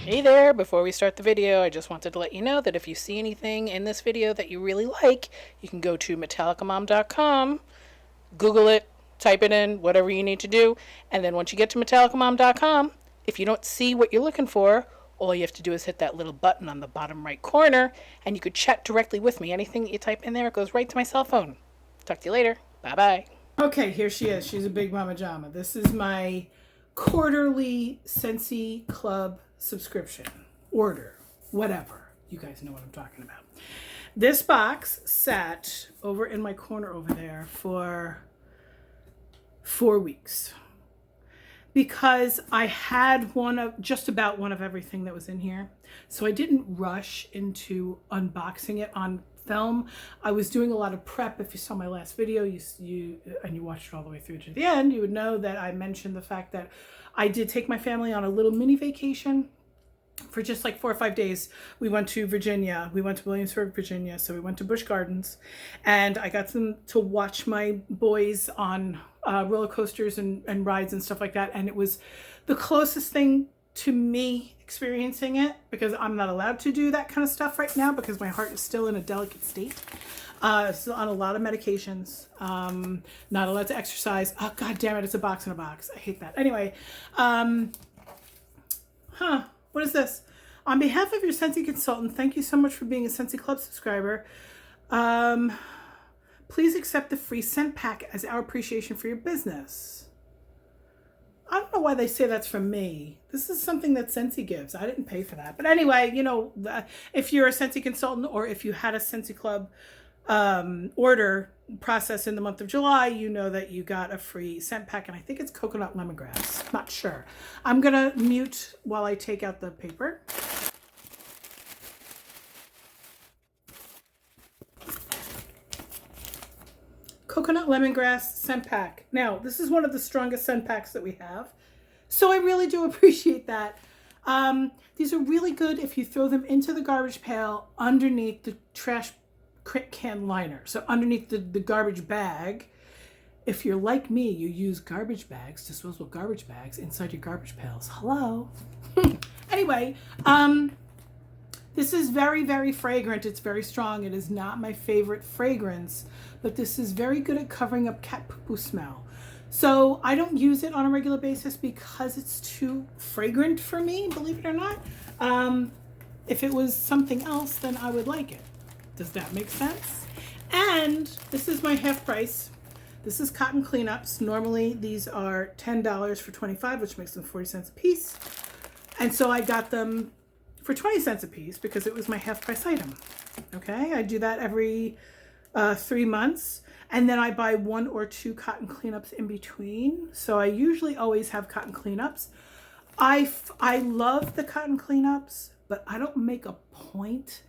Hey there, before we start the video, I just wanted to let you know that if you see anything in this video that you really like, you can go to MetallicaMom.com, Google it, type it in, whatever you need to do, and then once you get to MetallicaMom.com, if you don't see what you're looking for, all you have to do is hit that little button on the bottom right corner, and you could chat directly with me. Anything that you type in there, it goes right to my cell phone. Talk to you later. Bye-bye. Okay, here she is. She's a big mama jama. This is my quarterly Scentsy Club subscription. Order. Whatever. You guys know what I'm talking about. This box sat over in my corner over there for 4 weeks. Because I had just about one of everything that was in here. So I didn't rush into unboxing it on film. I was doing a lot of prep. If you saw my last video and you watched it all the way through to the end, you would know that I mentioned the fact that I did take my family on a little mini vacation for just like 4 or 5 days. We went to Virginia. We went to Williamsburg, Virginia. So we went to Busch Gardens, and I got them to watch my boys on roller coasters and rides and stuff like that. And it was the closest thing to me experiencing it, because I'm not allowed to do that kind of stuff right now because my heart is still in a delicate state. Still on a lot of medications. Not allowed to exercise. Oh, God damn it. It's a box in a box. I hate that. Anyway, what is this? On behalf of your Scentsy consultant, thank you so much for being a Scentsy Club subscriber. Please accept the free scent pack as our appreciation for your business. I don't know why they say that's from me. This is something that Scentsy gives. I didn't pay for that. But anyway, you know, if you're a Scentsy consultant, or if you had a Scentsy Club order process in the month of July, you know that you got a free scent pack, and I think it's coconut lemongrass. Not sure. I'm gonna mute while I take out the paper. Coconut lemongrass scent pack. Now, this is one of the strongest scent packs that we have, so I really do appreciate that. These are really good if you throw them into the garbage pail underneath the trash can liner. So underneath the garbage bag. If you're like me, you use garbage bags, disposable garbage bags, inside your garbage pails. Hello. Anyway, this is very, very fragrant. It's very strong. It is not my favorite fragrance, but this is very good at covering up cat poo-poo smell. So I don't use it on a regular basis because it's too fragrant for me, believe it or not. If it was something else, then I would like it. Does that make sense? And this is my half price. This is cotton cleanups. Normally these are $10 for 25, which makes them 40 cents a piece. And so I got them for 20 cents a piece because it was my half price item. Okay, I do that every 3 months. And then I buy 1 or 2 cotton cleanups in between. So I usually always have cotton cleanups. I love the cotton cleanups, but I don't make a point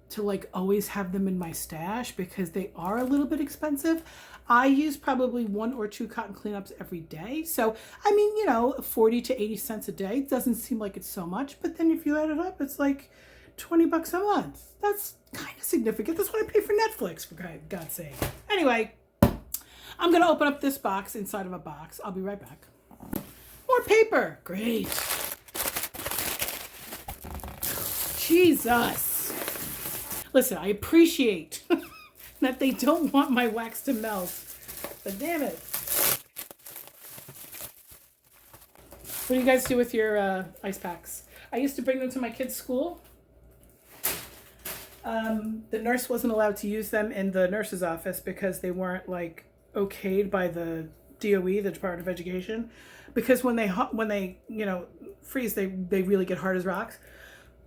to like always have them in my stash because they are a little bit expensive. I use probably 1 or 2 cotton cleanups every day. So, I mean, you know, 40 to 80 cents a day doesn't seem like it's so much, but then if you add it up, it's like 20 bucks a month. That's kind of significant. That's what I pay for Netflix, for God's sake. Anyway, I'm going to open up this box inside of a box. I'll be right back. More paper. Great. Jesus. Listen, I appreciate that they don't want my wax to melt, but damn it. What do you guys do with your ice packs? I used to bring them to my kids' school. The nurse wasn't allowed to use them in the nurse's office because they weren't like okayed by the DOE, the Department of Education, because when they you know freeze, they really get hard as rocks.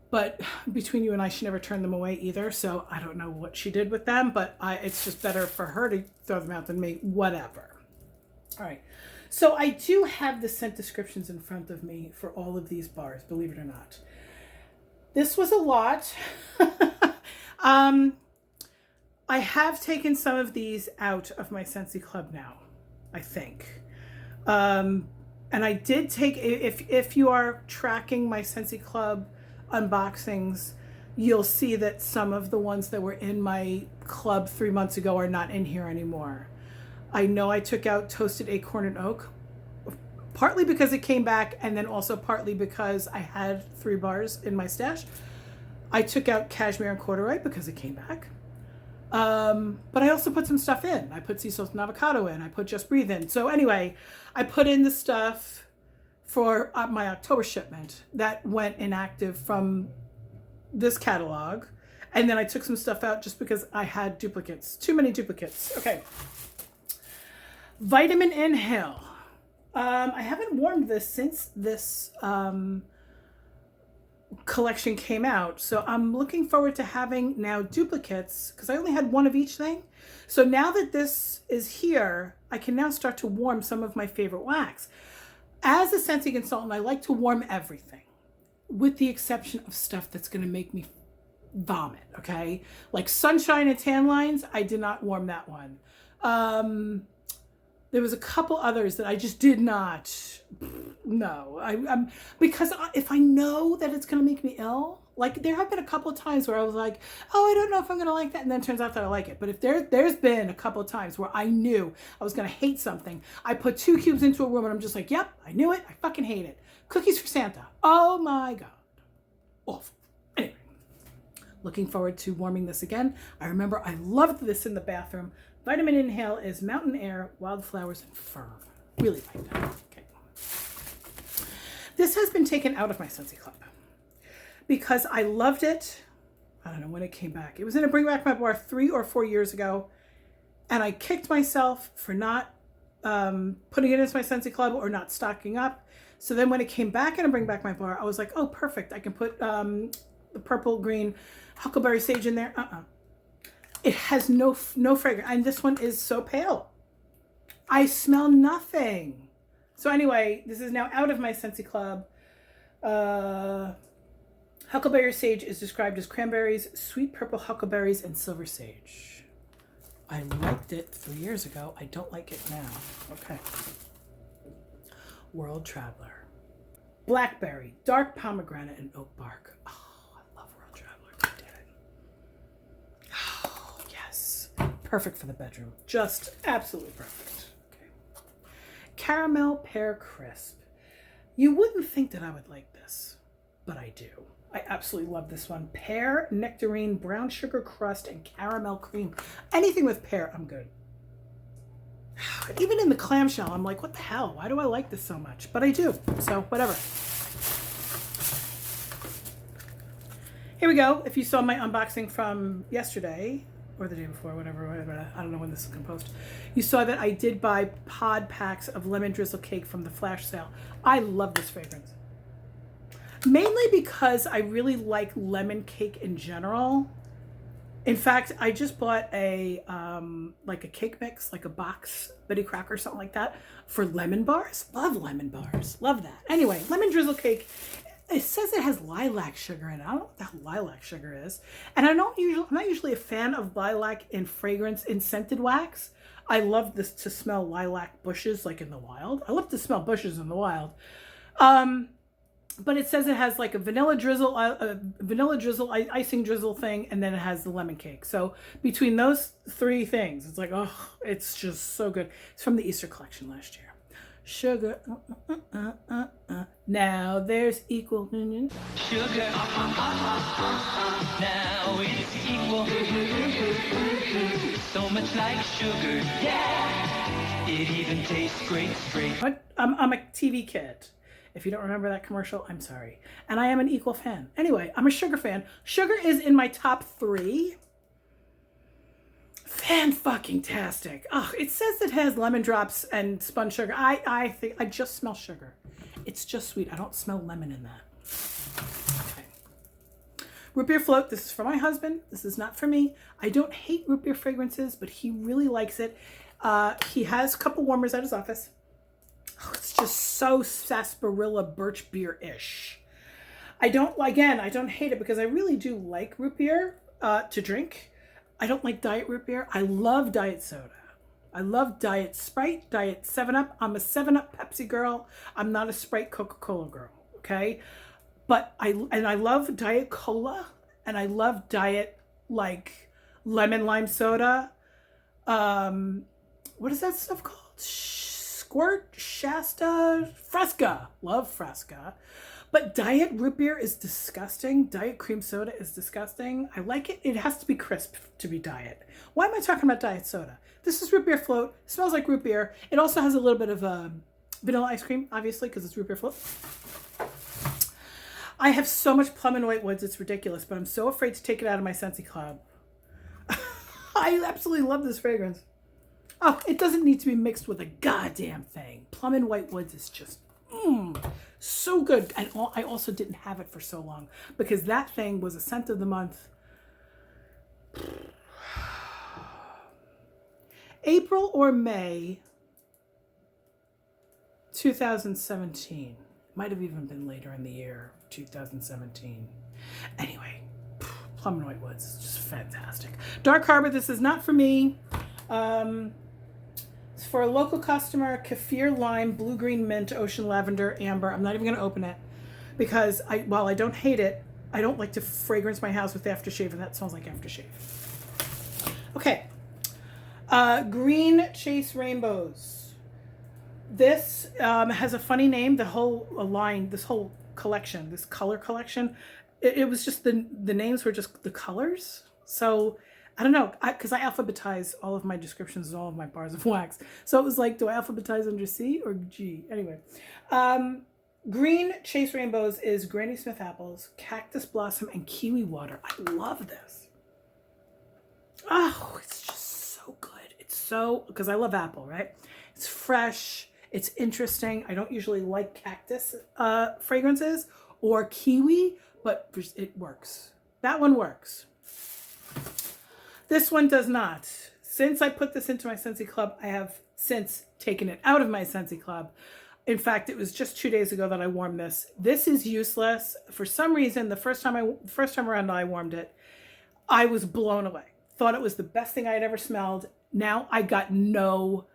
But between you and I, she never turned them away either. So I don't know what she did with them, but it's just better for her to throw them out than me. Whatever. All right. So I do have the scent descriptions in front of me for all of these bars, believe it or not. This was a lot. I have taken some of these out of my Scentsy Club now, I think. And I did take, if you are tracking my Scentsy Club unboxings, you'll see that some of the ones that were in my club 3 months ago are not in here anymore. I know I took out Toasted Acorn and Oak partly because it came back, and then also partly because I had 3 bars in my stash. I took out cashmere and corduroy because it came back. But I also put some stuff in. I put sea salt and avocado in. I put Just Breathe in. So anyway, I put in the stuff for my October shipment that went inactive from this catalog. And then I took some stuff out just because I had duplicates. Too many duplicates. Okay. Vitamin Inhale. I haven't worn this since this collection came out, so I'm looking forward to having now duplicates because I only had one of each thing. So now that this is here, I can now start to warm some of my favorite wax. As a Scentsy consultant, I like to warm everything with the exception of stuff that's going to make me vomit. Okay, like Sunshine and Tan Lines, I did not warm that one. There was a couple others that I just did not. No, I'm because if I know that it's going to make me ill, like there have been a couple of times where I was like, oh, I don't know if I'm going to like that. And then it turns out that I like it. But if there's been a couple of times where I knew I was going to hate something, I put 2 cubes into a room and I'm just like, yep, I knew it. I fucking hate it. Cookies for Santa. Oh my God. Awful. Anyway, looking forward to warming this again. I remember I loved this in the bathroom. Vitamin Inhale is Mountain Air, Wildflowers, and Fern. Really like that. Okay. This has been taken out of my Scentsy Club because I loved it. I don't know when it came back. It was in a Bring Back My Bar 3 or 4 years ago. And I kicked myself for not putting it into my Scentsy Club or not stocking up. So then when it came back in a Bring Back My Bar, I was like, oh, perfect. I can put the purple, green, huckleberry sage in there. It has no fragrance, and this one is so pale. I smell nothing. So anyway, this is now out of my Scentsy Club. Huckleberry sage is described as cranberries, sweet purple huckleberries, and silver sage. I liked it 3 years ago. I don't like it now. Okay. World Traveler. Blackberry, dark pomegranate, and oak bark. Perfect for the bedroom. Just absolutely perfect. Okay. Caramel Pear Crisp. You wouldn't think that I would like this, but I do. I absolutely love this one. Pear, nectarine, brown sugar crust, and caramel cream. Anything with pear, I'm good. Even in the clamshell, I'm like, what the hell? Why do I like this so much? But I do, so whatever. Here we go. If you saw my unboxing from yesterday, or the day before, whatever, I don't know when this is composed. You saw that I did buy pod packs of lemon drizzle cake from the flash sale. I love this fragrance. Mainly because I really like lemon cake in general. In fact, I just bought a like a cake mix, like a box, Betty Crocker, something like that, for lemon bars. Love lemon bars. Love that. Anyway, lemon drizzle cake. It says it has lilac sugar in it. I don't know what the hell lilac sugar is. And I'm not usually a fan of lilac in fragrance in scented wax. I love this to smell lilac bushes like in the wild. I love to smell bushes in the wild. But it says it has like a vanilla drizzle, icing drizzle thing, and then it has the lemon cake. So between those 3 things, it's like, oh, it's just so good. It's from the Easter collection last year. Sugar, now there's equal. Sugar, now it's equal. So much like sugar, yeah. It even tastes great straight. I'm a TV kid. If you don't remember that commercial, I'm sorry. And I am an equal fan. Anyway, I'm a sugar fan. Sugar is in my top 3. Fan-fucking-tastic. Oh, it says it has lemon drops and spun sugar. I think I just smell sugar. It's just sweet. I don't smell lemon in that. Okay. Root beer float. This is for my husband. This is not for me. I don't hate root beer fragrances, but he really likes it. He has a couple warmers at his office. Oh, it's just so sarsaparilla birch beer-ish. I don't hate it because I really do like root beer to drink. I don't like diet root beer. I love diet soda. I love Diet Sprite, Diet 7-Up. I'm a 7-Up Pepsi girl. I'm not a Sprite Coca-Cola girl, okay? But I love Diet Cola, and I love Diet, like, lemon lime soda. What is that stuff called? Squirt, Shasta, Fresca. Love Fresca. But Diet root beer is disgusting. Diet cream soda is disgusting. I like it. It has to be crisp to be diet. Why am I talking about diet soda? This is root beer float. It smells like root beer. It also has a little bit of vanilla ice cream, obviously, because it's root beer float. I have so much plum and white woods, it's ridiculous, but I'm so afraid to take it out of my Scentsy Club. I absolutely love this fragrance. Oh, it doesn't need to be mixed with a goddamn thing. Plum and white woods is just so good. And I also didn't have it for so long because that thing was a scent of the month. April or May 2017. Might have even been later in the year, 2017. Anyway, Plum and White Woods is just fantastic. Dark Harbor, this is not for me. It's for a local customer, Kaffir Lime, Blue Green Mint, Ocean Lavender, Amber. I'm not even going to open it because while I don't hate it, I don't like to fragrance my house with aftershave, and that smells like aftershave. Okay. Green Chase Rainbows. This has a funny name. The whole line, this whole collection, this color collection, it was just the names were just the colors. So I don't know, because I alphabetize all of my descriptions and all of my bars of wax. So it was like, do I alphabetize under C or G? Anyway, Green Chase Rainbows is Granny Smith apples, cactus blossom, and kiwi water. I love this. Oh, it's just so good. It's so, because I love apple, right? It's fresh. It's interesting. I don't usually like cactus fragrances or kiwi, but it works. That one works. This one does not. Since I put this into my Scentsy Club, I have since taken it out of my Scentsy Club. In fact, it was just 2 days ago that I warmed this. This is useless. For some reason, the first time around I warmed it, I was blown away. Thought it was the best thing I had ever smelled. Now I got no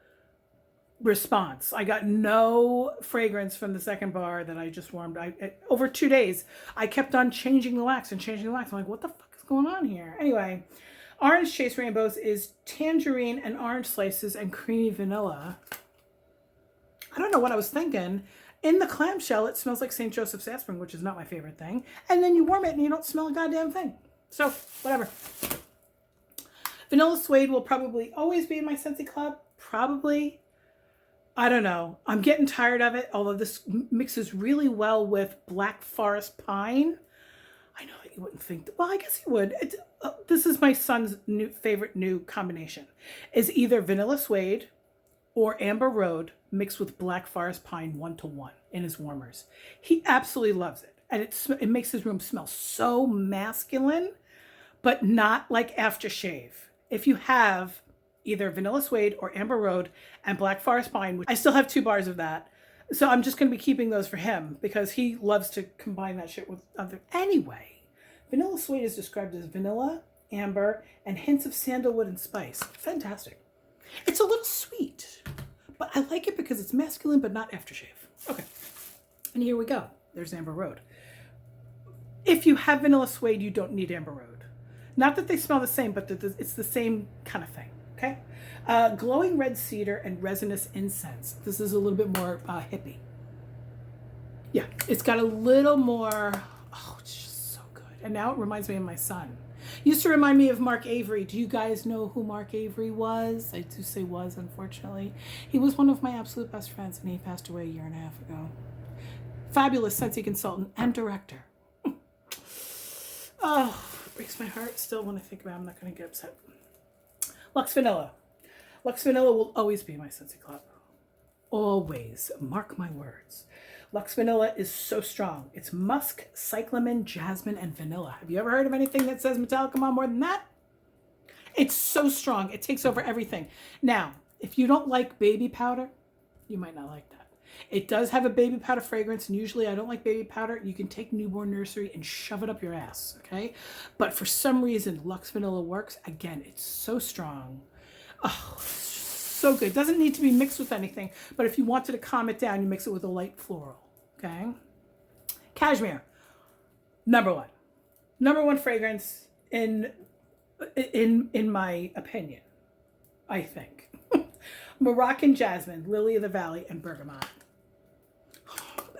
response. I got no fragrance from the second bar that I just warmed. Over 2 days, I kept on changing the wax and changing the wax. I'm like, what the fuck is going on here? Anyway, Orange Chase Rainbows is tangerine and orange slices and creamy vanilla. I don't know what I was thinking. In the clamshell, it smells like St. Joseph's aspirin, which is not my favorite thing. And then you warm it and you don't smell a goddamn thing. So, whatever. Vanilla Suede will probably always be in my Scentsy Club. Probably. I don't know. I'm getting tired of it, although this mixes really well with Black Forest Pine. I know that you wouldn't think that. Well, I guess you would. This is my son's favorite new combination. Is either Vanilla Suede or Amber Road mixed with Black Forest Pine 1-to-1 in his warmers. He absolutely loves it. And it makes his room smell so masculine, but not like aftershave. If you have either Vanilla Suede or Amber Road and Black Forest Pine, which I still have 2 bars of that. So I'm just going to be keeping those for him because he loves to combine that shit with other. Anyway, Vanilla Suede is described as vanilla, amber, and hints of sandalwood and spice. Fantastic. It's a little sweet, but I like it because it's masculine but not aftershave. Okay. And here we go. There's Amber Road. If you have Vanilla Suede, you don't need Amber Road. Not that they smell the same, but it's the same kind of thing. Okay. Glowing red cedar and resinous incense. This is a little bit more hippie. Yeah, it's got a little more. Oh, it's just so good. And now it reminds me of my son. Used to remind me of Mark Avery. Do you guys know who Mark Avery was? I do say was, unfortunately. He was one of my absolute best friends, and he passed away a year and a half ago. Fabulous Scentsy consultant and director. Oh, it breaks my heart still when I think about it. I'm not going to get upset. Lux Vanilla. Lux Vanilla will always be my Scentsy Club. Always. Mark my words. Lux Vanilla is so strong. It's musk, cyclamen, jasmine, and vanilla. Have you ever heard of anything that says MetallicaMom more than that? It's so strong. It takes over everything. Now, if you don't like baby powder, you might not like that. It does have a baby powder fragrance, and usually I don't like baby powder. You can take Newborn Nursery and shove it up your ass, okay? But for some reason, Lux Vanilla works. Again, it's so strong. Oh, it's so good. It doesn't need to be mixed with anything, but if you wanted to calm it down, you mix it with a light floral, okay? Cashmere, number one. Number one fragrance in my opinion, I think. Moroccan jasmine, lily of the valley, and bergamot.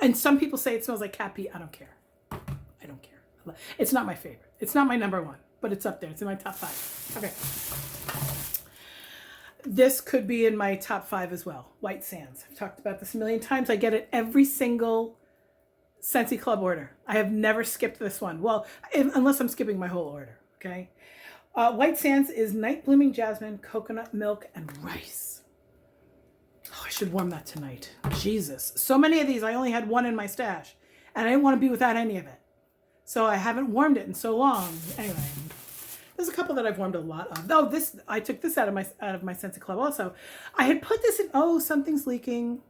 And some people say it smells like cat pee. I don't care. I don't care. It's not my favorite. It's not my number one, but it's up there. It's in my top 5. Okay. This could be in my top 5 as well. White Sands. I've talked about this a million times. I get it every single Scentsy Club order. I have never skipped this one. Well, unless I'm skipping my whole order. Okay. White Sands is night blooming jasmine, coconut milk, and rice. Oh, I should warm that tonight. Jesus. So many of these. I only had one in my stash. And I didn't want to be without any of it. So I haven't warmed it in so long. Anyway. There's a couple that I've warmed a lot of. Oh, this, I took this out of my Scentsy Club also. I had put this in, oh, something's leaking.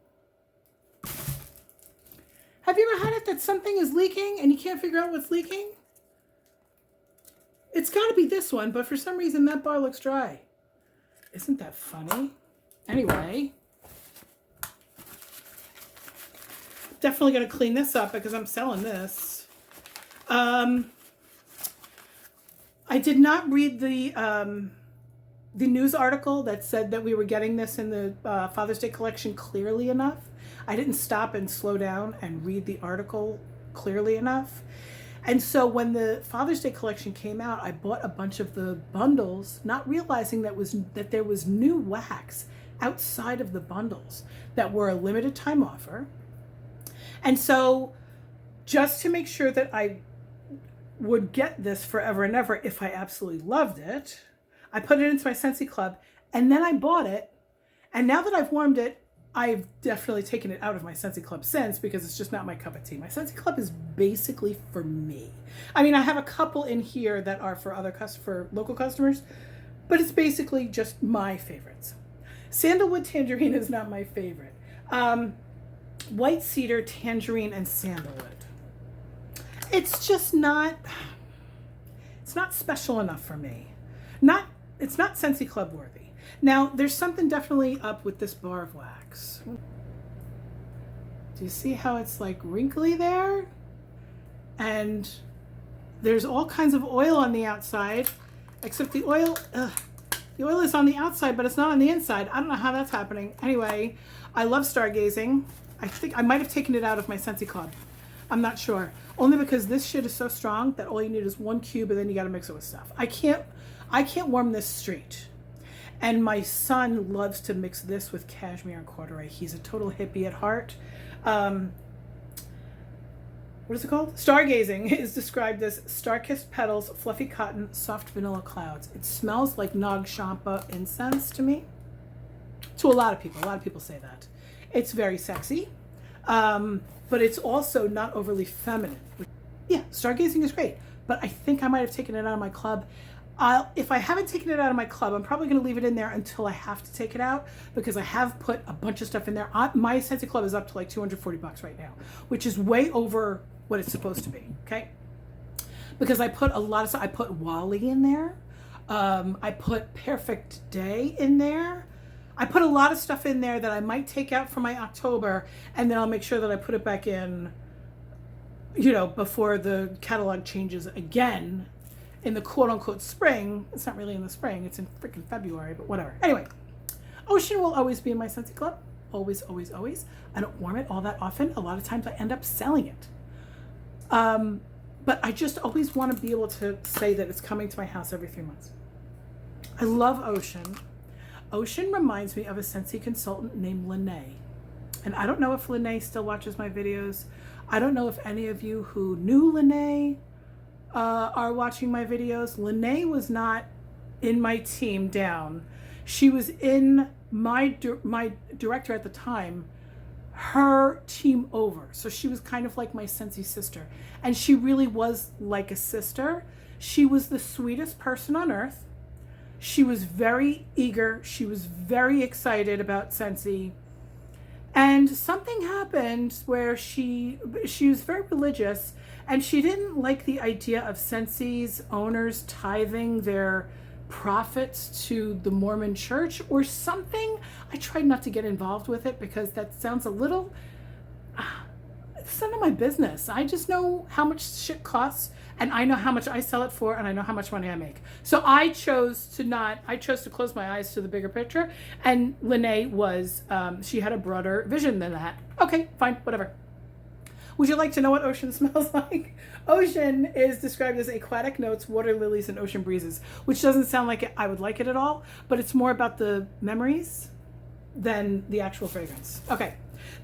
Have you ever had it that something is leaking and you can't figure out what's leaking? It's got to be this one, but for some reason that bar looks dry. Isn't that funny? Anyway. Definitely going to clean this up because I'm selling this. I did not read the news article that said that we were getting this in the Father's Day collection clearly enough. I didn't stop and slow down and read the article clearly enough. And so when the Father's Day collection came out, I bought a bunch of the bundles, not realizing that there was new wax outside of the bundles that were a limited time offer. And so just to make sure that I would get this forever and ever if I absolutely loved it, I put it into my Scentsy Club, and then I bought it. And now that I've warmed it, I've definitely taken it out of my Scentsy Club since, because it's just not my cup of tea. My Scentsy Club is basically for me. I mean, I have a couple in here that are for for local customers, but it's basically just my favorites. Sandalwood Tangerine is not my favorite. White Cedar, Tangerine, and Sandalwood. It's just not, it's not special enough for me. It's not Scentsy Club worthy. Now, there's something definitely up with this bar of wax. Do you see how it's like wrinkly there? And there's all kinds of oil on the outside, except the oil is on the outside, but it's not on the inside. I don't know how that's happening. Anyway, I love stargazing. I think I might have taken it out of my Scentsy Club. I'm not sure. Only because this shit is so strong that all you need is 1 cube and then you got to mix it with stuff. I can't warm this straight. And my son loves to mix this with cashmere and corduroy. He's a total hippie at heart. What is it called? Stargazing is described as star-kissed petals, fluffy cotton, soft vanilla clouds. It smells like Nag Champa incense to me. To a lot of people. A lot of people say that. It's very sexy. But it's also not overly feminine. Yeah, stargazing is great, but I think I might have taken it out of my club. If I haven't taken it out of my club, I'm probably going to leave it in there until I have to take it out, because I have put a bunch of stuff in there. My Scentsy Club is up to like $240 right now, which is way over what it's supposed to be, okay? Because I put a lot of stuff. I put Wall-E in there. I put Perfect Day in there. I put a lot of stuff in there that I might take out for my October, and then I'll make sure that I put it back in, before the catalog changes again in the quote-unquote spring. It's not really in the spring. It's in freaking February, but whatever. Anyway, Ocean will always be in my Scentsy Club. Always, always, always. I don't warm it all that often. A lot of times I end up selling it. But I just always want to be able to say that it's coming to my house every 3 months. I love Ocean. Ocean reminds me of a Scentsy consultant named Lene. And I don't know if Lene still watches my videos. I don't know if any of you who knew Lene are watching my videos. Lene was not in my team down. She was in my director at the time, her team over. So she was kind of like my Scentsy sister. And she really was like a sister. She was the sweetest person on earth. She was very eager. She was very excited about Scentsy. And something happened where she was very religious, and she didn't like the idea of Scentsy's owners tithing their profits to the Mormon church or something. I tried not to get involved with it because that sounds a little, it's none of my business. I just know how much shit costs, and I know how much I sell it for, and I know how much money I make. So I chose to close my eyes to the bigger picture, and Lene was, she had a broader vision than that. Okay, fine, whatever. Would you like to know what ocean smells like? Ocean is described as aquatic notes, water lilies, and ocean breezes, which doesn't sound like I would like it at all, but it's more about the memories than the actual fragrance. Okay,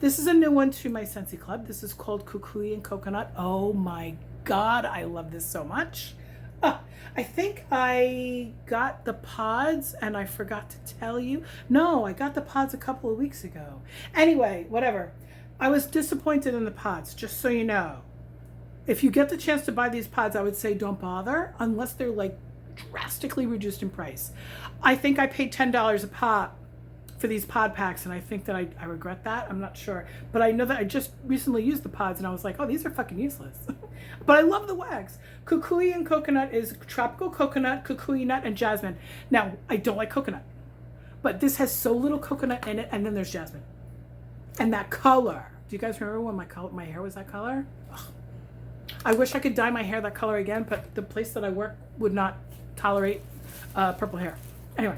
this is a new one to my Scentsy Club. This is called Kukui and Coconut. Oh my God, I love this so much. I think I got the pods and I forgot to tell you. No, I got the pods a couple of weeks ago. Anyway, whatever. I was disappointed in the pods, just so you know. If you get the chance to buy these pods, I would say don't bother unless they're like drastically reduced in price. I think I paid $10 a pop for these pod packs, and I think that I regret that. I'm not sure, but I know that I just recently used the pods and I was like, oh, these are fucking useless. But I love the wax. Kukui and Coconut is tropical coconut, kukui nut, and jasmine. Now, I don't like coconut, but this has so little coconut in it, and then there's jasmine. And that color. Do you guys remember when my hair was that color? Ugh. I wish I could dye my hair that color again, but the place that I work would not tolerate purple hair. Anyway.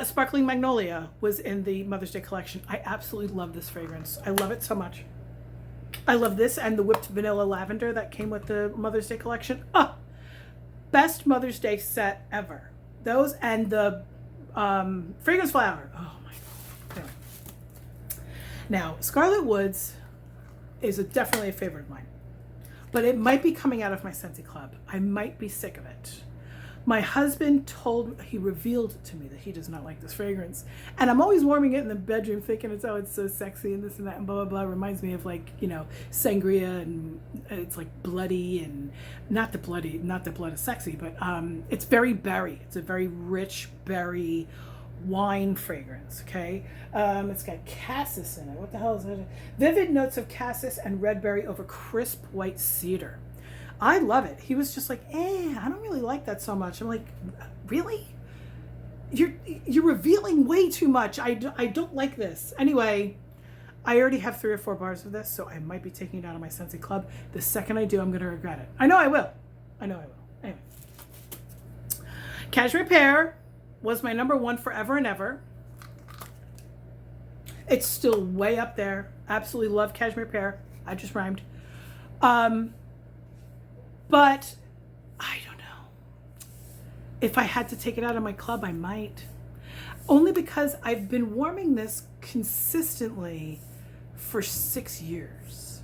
Sparkling Magnolia was in the Mother's Day collection. I absolutely love this fragrance. I love it so much. I love this and the whipped vanilla lavender that came with the Mother's Day collection. Best Mother's Day set ever. Those and the fragrance flower. Oh my God. Anyway. Now, Scarlet Woods is definitely a favorite of mine, but it might be coming out of my Scentsy Club. I might be sick of it. My husband he revealed to me that he does not like this fragrance. And I'm always warming it in the bedroom thinking it's so sexy and this and that and blah, blah, blah. It reminds me of like, you know, sangria, and it's like bloody, and not the blood is sexy, but it's very berry. It's a very rich berry wine fragrance, okay? It's got cassis in it. What the hell is it? Vivid notes of cassis and red berry over crisp white cedar. I love it. He was just like, I don't really like that so much. I'm like, really? You're revealing way too much. I don't like this. Anyway, I already have 3 or 4 bars of this, so I might be taking it out of my Scentsy Club. The second I do, I'm going to regret it. I know I will. Anyway. Cashmere Pear was my number 1 forever and ever. It's still way up there. Absolutely love Cashmere Pear. I just rhymed. But I don't know. If I had to take it out of my club, I might. Only because I've been warming this consistently for 6 years.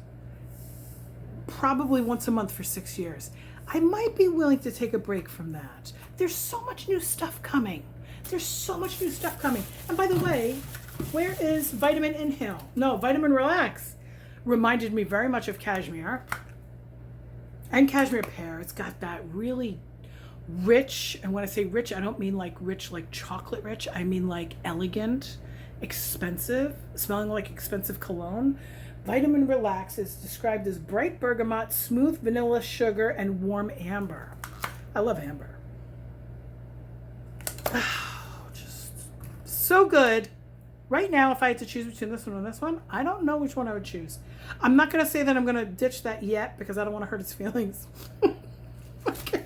Probably once a month for 6 years. I might be willing to take a break from that. There's so much new stuff coming. And by the way, where is Vitamin Inhale? No, Vitamin Relax. Reminded me very much of Cashmere. And Cashmere Pear. It's got that really rich, and when I say rich, I don't mean like rich, like chocolate rich. I mean like elegant, expensive, smelling like expensive cologne. Vitamin Relax is described as bright bergamot, smooth vanilla sugar, and warm amber. I love amber. Just so good. Right now, if I had to choose between this one and this one, I don't know which one I would choose. I'm not going to say that I'm going to ditch that yet because I don't want to hurt its feelings. Okay.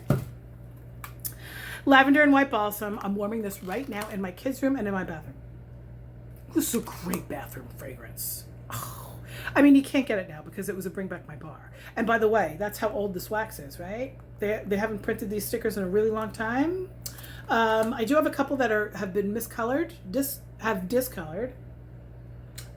Lavender and White Balsam. I'm warming this right now in my kids' room and in my bathroom. This is a great bathroom fragrance. Oh, I mean, you can't get it now because it was a Bring Back My Bar. And by the way, that's how old this wax is, right? They haven't printed these stickers in a really long time. I do have a couple that have been miscolored, discolored.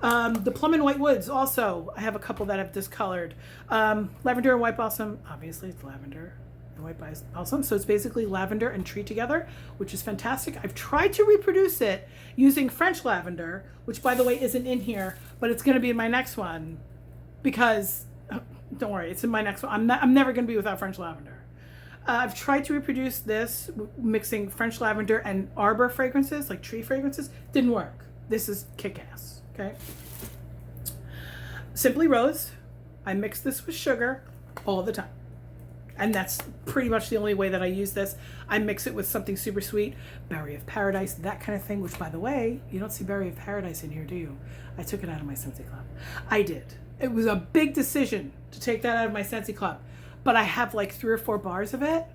The Plum and White Woods also, I have a couple that have discolored. Lavender and White Balsam, obviously it's lavender and white balsam, so it's basically lavender and tree together, which is fantastic. I've tried to reproduce it using French lavender, which by the way isn't in here, but it's going to be in my next one because, don't worry, it's in my next one. I'm never going to be without French lavender. I've tried to reproduce this mixing French lavender and arbor fragrances, like tree fragrances. Didn't work. This is kick-ass, okay? Simply Rose. I mix this with sugar all the time. And that's pretty much the only way that I use this. I mix it with something super sweet, Berry of Paradise, that kind of thing, which, by the way, you don't see Berry of Paradise in here, do you? I took it out of my Scentsy Club. I did. It was a big decision to take that out of my Scentsy Club. But I have like 3 or 4 bars of it,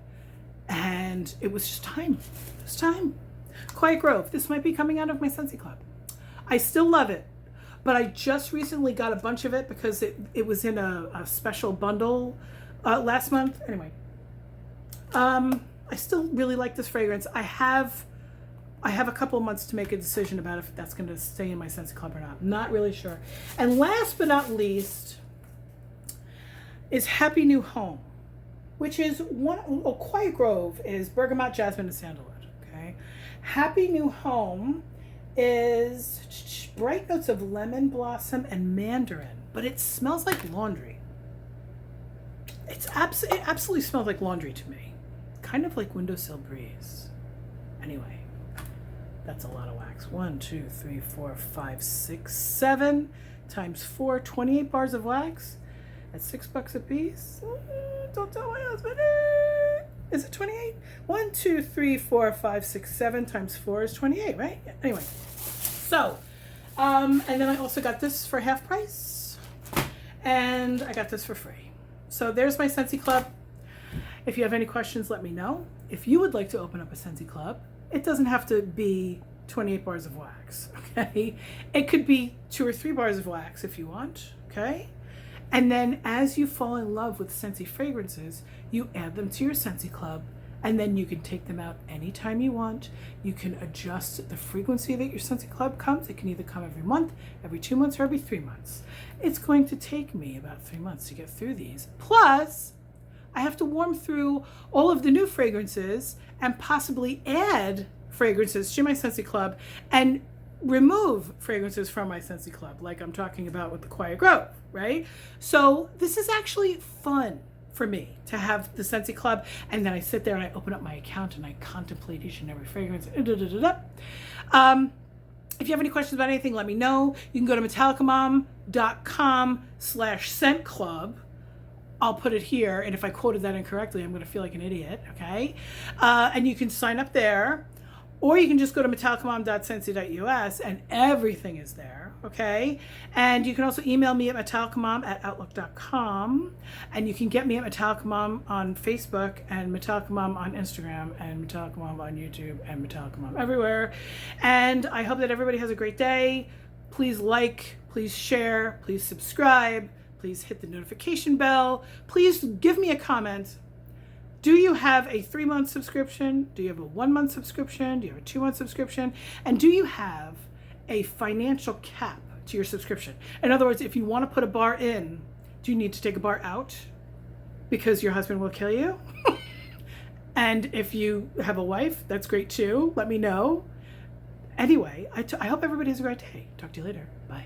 and it was just time. It was time. Quiet Grove. This might be coming out of my Scentsy Club. I still love it, but I just recently got a bunch of it because it was in a special bundle last month. Anyway, I still really like this fragrance. I have a couple of months to make a decision about if that's going to stay in my Scentsy Club or not. I'm not really sure. And last but not least is Happy New Home, which is Quiet Grove is bergamot, jasmine, and sandalwood. Okay, Happy New Home is bright notes of lemon blossom and mandarin, but it smells like laundry. It absolutely smells like laundry to me, kind of like windowsill breeze. Anyway, that's a lot of wax. 1, 2, 3, 4, 5, 6, 7 times 4, 28 bars of wax at $6 a piece. Don't tell my husband. Is it 28? 1, 2, 3, 4, 5, 6, 7 times 4 is 28, right? Anyway, so, and then I also got this for half price, and I got this for free. So there's my Scentsy Club. If you have any questions, let me know. If you would like to open up a Scentsy Club, it doesn't have to be 28 bars of wax, okay? It could be 2 or 3 bars of wax if you want, okay? And then as you fall in love with Scentsy fragrances, you add them to your Scentsy Club, and then you can take them out anytime you want. You can adjust the frequency that your Scentsy Club comes. It can either come every month, every 2 months, or every 3 months. It's going to take me about 3 months to get through these. Plus, I have to warm through all of the new fragrances and possibly add fragrances to my Scentsy Club and remove fragrances from my Scentsy Club, like I'm talking about with the Quiet Grove, right? So this is actually fun for me to have the Scentsy Club, and then I sit there and I open up my account and I contemplate each and every fragrance. If you have any questions about anything, let me know. You can go to MetallicaMom.com/scent club. I'll put it here, and if I quoted that incorrectly, I'm going to feel like an idiot, okay? And you can sign up there, or you can just go to MetallicaMom.Scentsy.us, and everything is there, okay? And you can also email me at MetallicaMom@outlook.com, and you can get me at MetallicaMom on Facebook, and MetallicaMom on Instagram, and MetallicaMom on YouTube, and MetallicaMom everywhere. And I hope that everybody has a great day. Please like, please share, please subscribe. Please hit the notification bell. Please give me a comment. Do you have a 3-month subscription? Do you have a 1-month subscription? Do you have a 2-month subscription? And do you have a financial cap to your subscription? In other words, if you want to put a bar in, do you need to take a bar out because your husband will kill you? And if you have a wife, that's great too. Let me know. Anyway, I hope everybody has a great day. Talk to you later. Bye.